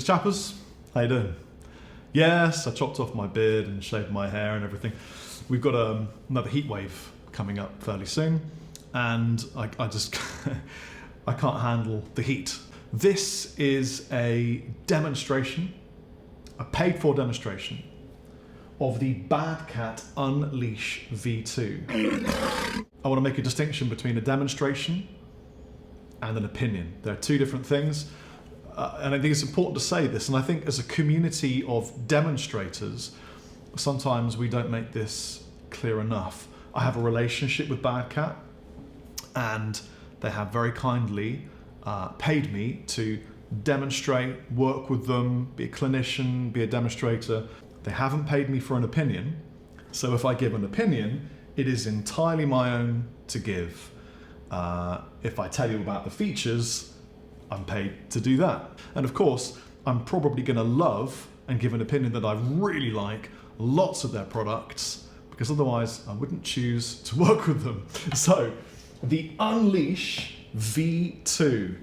Chappers. How you doing? Yes, I chopped off my beard and shaved my hair and everything. We've got another heat wave coming up fairly soon, and I just I can't handle the heat. This is a demonstration, a paid-for demonstration of the BadCat Unleash V2. I want to make a distinction between a demonstration and an opinion. They're two different things. And I think it's important to say this, and I think as a community of demonstrators, sometimes we don't make this clear enough. I have a relationship with BadCat, and they have very kindly paid me to demonstrate, work with them, be a clinician, be a demonstrator. They haven't paid me for an opinion, so if I give an opinion, it is entirely my own to give. If I tell you about the features, I'm paid to do that. And of course, I'm probably going to love and give an opinion that I really like lots of their products, because otherwise I wouldn't choose to work with them. So, the Unleash V2.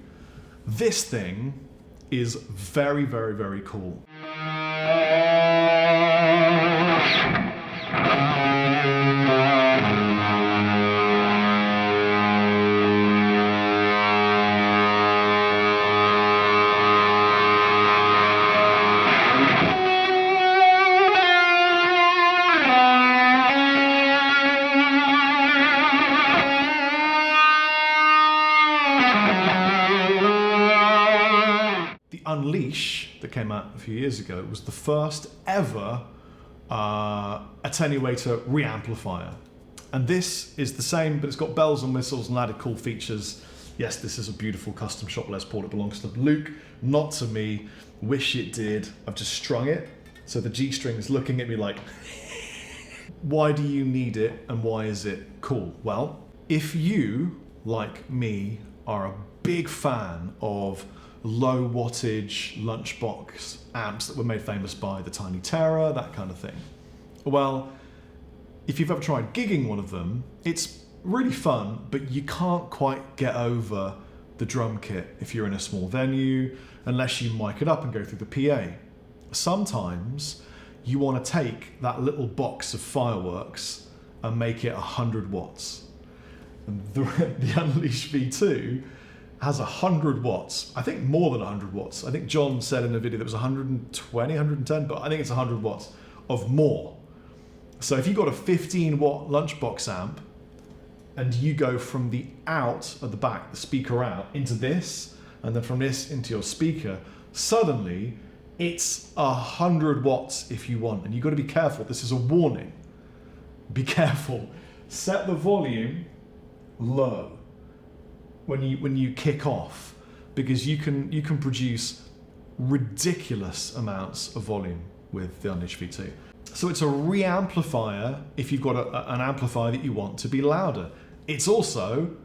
This thing is very, very, very cool. Unleash that came out a few years ago was the first ever attenuator reamplifier, and this is the same, but it's got bells and whistles and added cool features. Yes, this is a beautiful custom shop Les Paul. It belongs to Luke, not to me. Wish it did. I've just strung it, so the G string is looking at me like, why do you need it and why is it cool? Well, if you, like me, are a big fan of low wattage lunchbox amps that were made famous by the Tiny Terror, that kind of thing. Well, if you've ever tried gigging one of them, it's really fun, but you can't quite get over the drum kit if you're in a small venue, unless you mic it up and go through the PA. Sometimes you want to take that little box of fireworks and make it 100 watts. And the Unleash V2 has 100 watts. I think more than 100 watts. I think John said in a video that it was 120, 110, but I think it's 100 watts of more. So if you've got a 15 watt lunchbox amp and you go from the out at the back, the speaker out, into this, and then from this into your speaker, suddenly it's 100 watts if you want. And you've got to be careful. This is a warning. Be careful. Set the volume low when you kick off, because you can produce ridiculous amounts of volume with the Unleash V2. So it's a reamplifier if you've got an amplifier that you want to be louder. It's also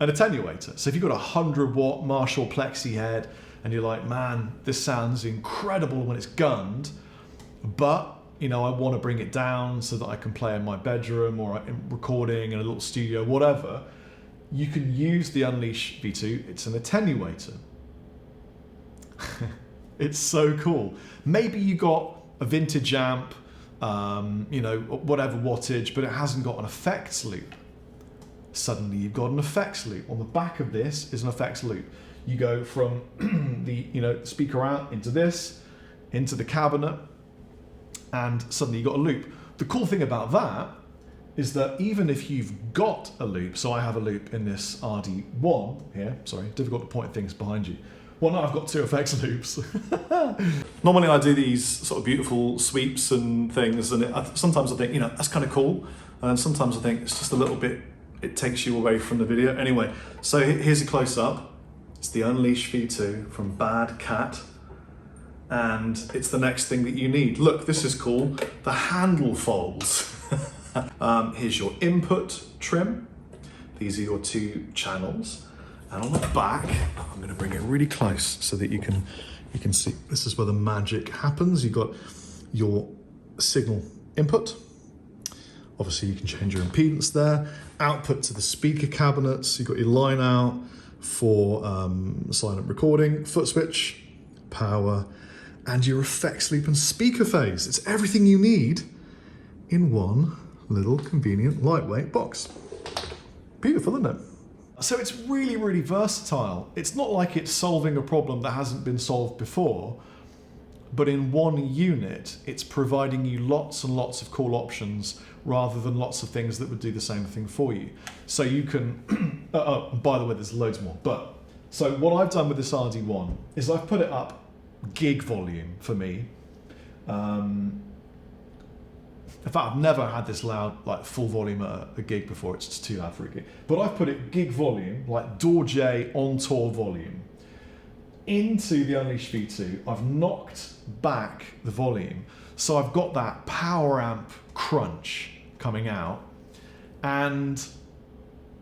an attenuator. So if you've got a 100 watt Marshall Plexi head and you're like, man, this sounds incredible when it's gunned, but I want to bring it down so that I can play in my bedroom or in recording in a little studio, whatever, you can use the Unleash V2. It's an attenuator. It's so cool. Maybe you got a vintage amp, whatever wattage, but it hasn't got an effects loop. Suddenly you've got an effects loop. On the back of this is an effects loop. You go from the speaker out into this, into the cabinet, and suddenly you've got a loop. The cool thing about that is that even if you've got a loop, so I have a loop in this RD1 here, sorry, difficult to point things behind you. Well, now I've got two effects loops. Normally I do these sort of beautiful sweeps and things, and sometimes I think, that's kind of cool, and sometimes I think it's just a little bit, it takes you away from the video. Anyway, so here's a close-up. It's the Unleash V2 from BadCat, and it's the next thing that you need. Look, this is cool. The handle folds. Here's your input trim. These are your two channels. And on the back, I'm going to bring it really close so that you can see. This is where the magic happens. You've got your signal input. Obviously, you can change your impedance there. Output to the speaker cabinets. You've got your line out for silent recording, foot switch, power, and your effects loop and speaker phase. It's everything you need in one little convenient lightweight box. Beautiful, isn't it? So it's really, really versatile. It's not like it's solving a problem that hasn't been solved before, but in one unit, it's providing you lots and lots of cool options rather than lots of things that would do the same thing for you. So you can, by the way, there's loads more. But so what I've done with this RD1 is I've put it up gig volume for me. In fact, I've never had this loud, like full volume at a gig before. It's just too loud for a gig. But I've put it gig volume, like Door J on tour volume, into the Unleashed V2. I've knocked back the volume. So I've got that power amp crunch coming out. And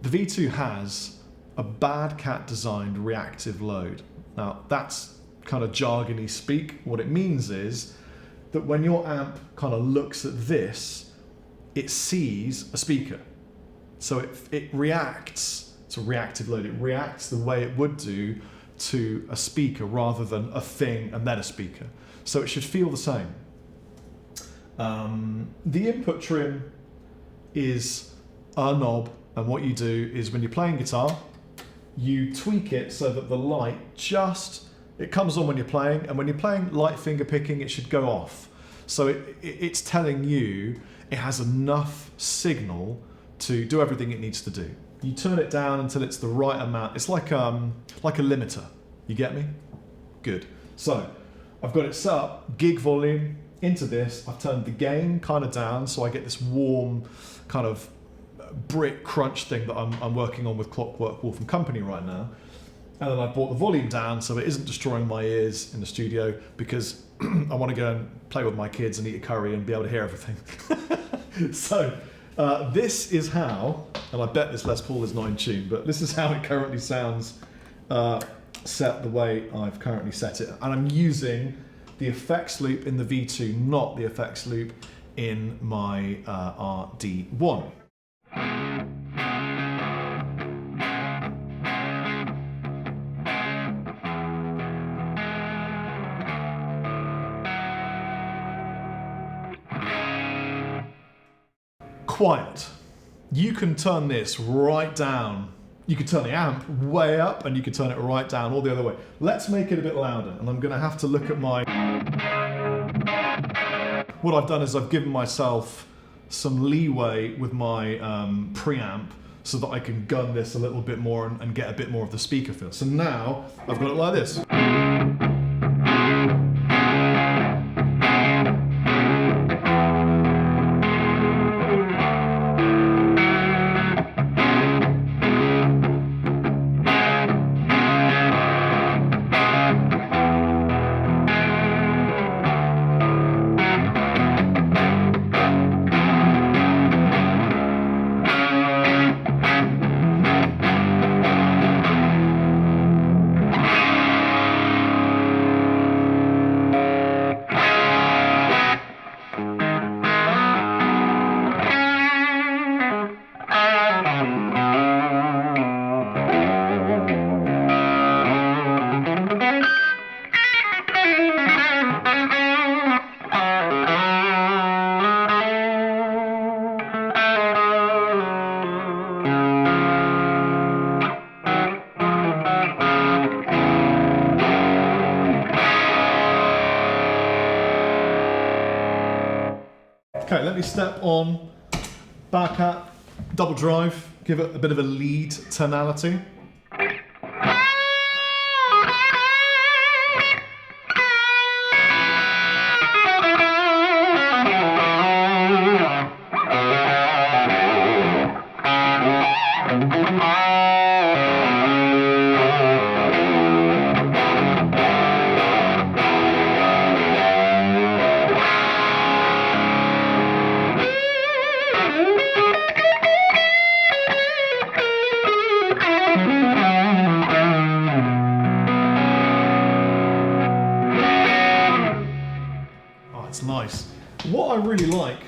the V2 has a BadCat designed reactive load. Now that's kind of jargony speak. What it means is that when your amp kind of looks at this, it sees a speaker. So it reacts, it's a reactive load, it reacts the way it would do to a speaker rather than a thing and then a speaker. So it should feel the same. The input trim is a knob, and what you do is when you're playing guitar, you tweak it so that the light it comes on when you're playing, and when you're playing light finger picking, it should go off. So it's telling you it has enough signal to do everything it needs to do. You turn it down until it's the right amount. It's like a limiter. You get me? Good. So I've got it set up, gig volume, into this. I've turned the gain kind of down, so I get this warm kind of brick crunch thing that I'm working on with Clockwork Wolf and Company right now. And then I brought the volume down so it isn't destroying my ears in the studio, because I want to go and play with my kids and eat a curry and be able to hear everything. So this is how, and I bet this Les Paul is not in tune, but this is how it currently sounds set the way I've currently set it. And I'm using the effects loop in the V2, not the effects loop in my RD1. Quiet. You can turn this right down. You could turn the amp way up and you could turn it right down, or the other way. Let's make it a bit louder, and I'm going to have to look at my... What I've done is I've given myself some leeway with my preamp so that I can gun this a little bit more and get a bit more of the speaker feel. So now I've got it like this. Okay, let me step on BadCat double drive, give it a bit of a lead tonality. Nice. What I really like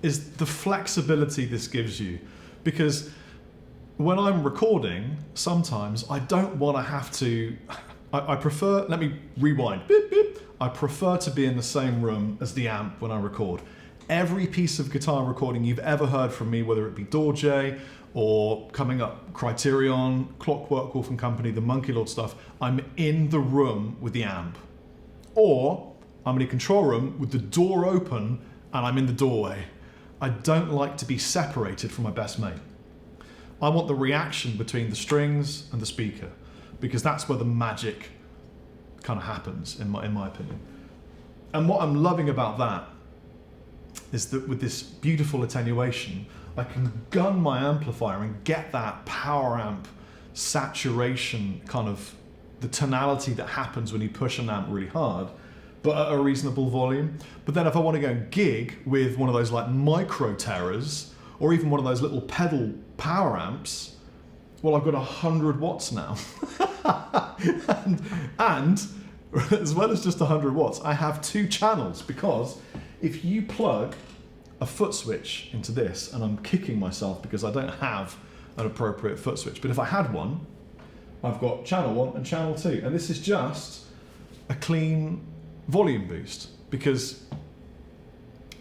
is the flexibility this gives you, because when I'm recording, sometimes I don't want to have to, I prefer, let me rewind, beep, beep. I prefer to be in the same room as the amp when I record. Every piece of guitar recording you've ever heard from me, whether it be Dorje or coming up Criterion, Clockwork Wolf and Company, the Monkey Lord stuff, I'm in the room with the amp. Or I'm in a control room with the door open and I'm in the doorway. I don't like to be separated from my best mate. I want the reaction between the strings and the speaker, because that's where the magic kind of happens, in my opinion. And what I'm loving about that is that with this beautiful attenuation, I can gun my amplifier and get that power amp saturation, kind of the tonality that happens when you push an amp really hard, but at a reasonable volume. But then if I want to go and gig with one of those like micro terrors, or even one of those little pedal power amps, well, I've got 100 watts now. and as well as just 100 watts, I have 2 channels, because if you plug a foot switch into this, and I'm kicking myself because I don't have an appropriate foot switch, but if I had one, I've got channel 1 and channel 2, and this is just a clean volume boost, because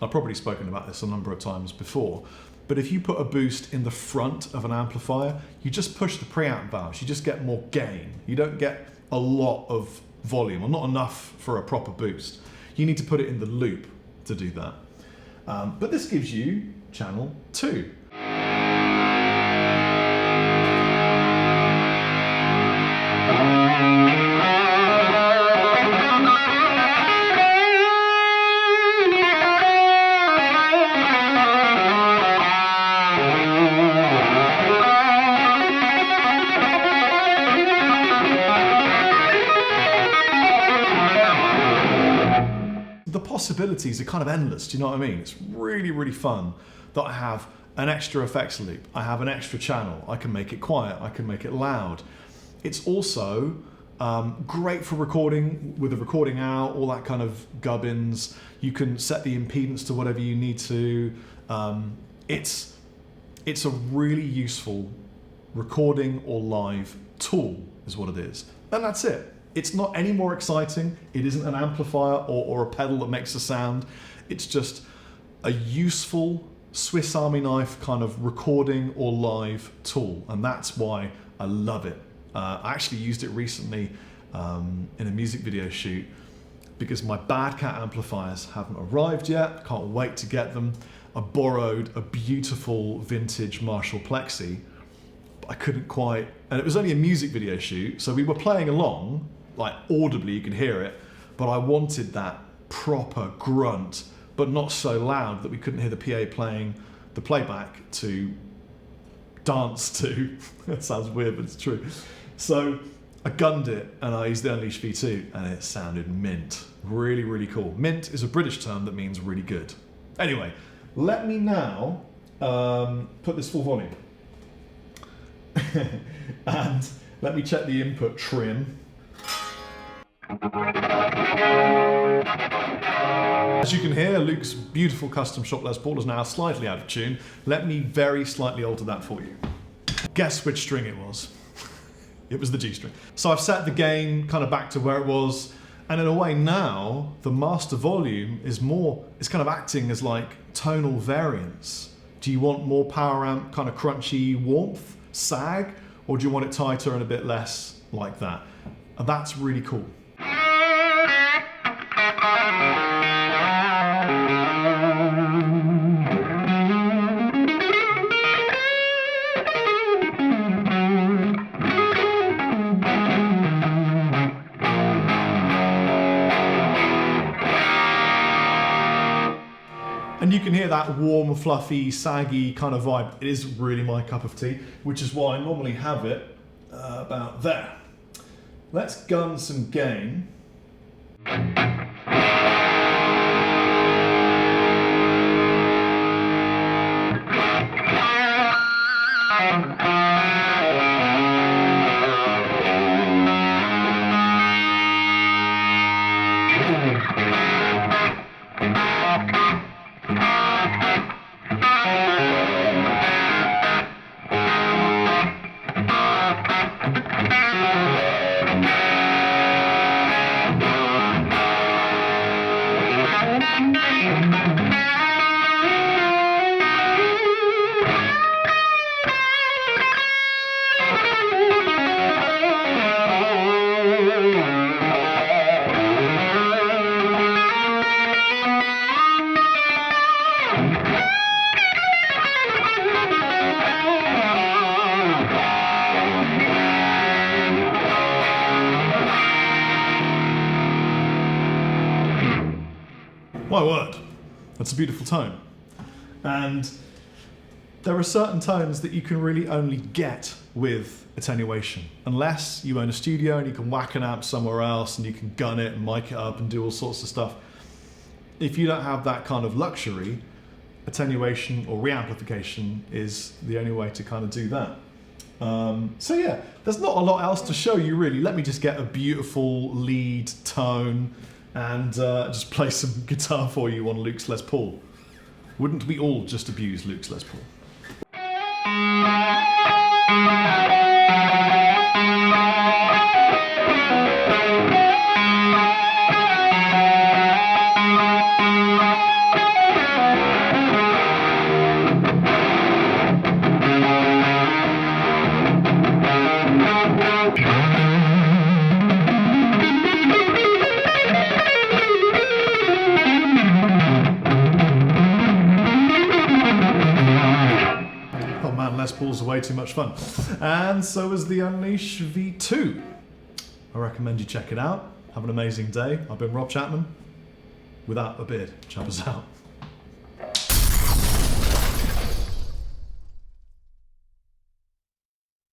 I've probably spoken about this a number of times before, but if you put a boost in the front of an amplifier, you just push the preamp valves, you just get more gain. You don't get a lot of volume, or not enough for a proper boost. You need to put it in the loop to do that. But this gives you channel 2. Possibilities are kind of endless, do you know what I mean? It's really, really fun that I have an extra effects loop, I have an extra channel, I can make it quiet, I can make it loud. It's also great for recording, with the recording out, all that kind of gubbins. You can set the impedance to whatever you need to. It's a really useful recording or live tool is what it is. And that's it. It's not any more exciting. It isn't an amplifier or a pedal that makes a sound. It's just a useful Swiss Army knife kind of recording or live tool. And that's why I love it. I actually used it recently in a music video shoot, because my BadCat amplifiers haven't arrived yet. Can't wait to get them. I borrowed a beautiful vintage Marshall Plexi, but I couldn't quite, and it was only a music video shoot, so we were playing along, like audibly you could hear it, but I wanted that proper grunt, but not so loud that we couldn't hear the PA playing the playback to dance to. That sounds weird, but it's true. So I gunned it and I used the Unleash V2 and it sounded mint. Really, really cool. Mint is a British term that means really good. Anyway, let me now put this full volume. And let me check the input trim. As you can hear, Luke's beautiful custom shop Les Paul is now slightly out of tune. Let me very slightly alter that for you. Guess which string it was? It was the G string. So I've set the gain kind of back to where it was, and in a way now, the master volume is kind of acting as like tonal variance. Do you want more power amp, kind of crunchy warmth, sag, or do you want it tighter and a bit less like that? And that's really cool. And you can hear that warm, fluffy, saggy kind of vibe. It is really my cup of tea, which is why I normally have it about there. Let's gun some gain. It's a beautiful tone. And there are certain tones that you can really only get with attenuation, unless you own a studio and you can whack an amp somewhere else and you can gun it and mic it up and do all sorts of stuff. If you don't have that kind of luxury, attenuation or reamplification is the only way to kind of do that. So yeah, there's not a lot else to show you really. Let me just get a beautiful lead tone and just play some guitar for you on Luke's Les Paul. Wouldn't we all just abuse Luke's Les Paul? Les Pauls are way too much fun. And so is the Unleash V2. I recommend you check it out. Have an amazing day. I've been Rob Chapman. Without a beard. Chappers out.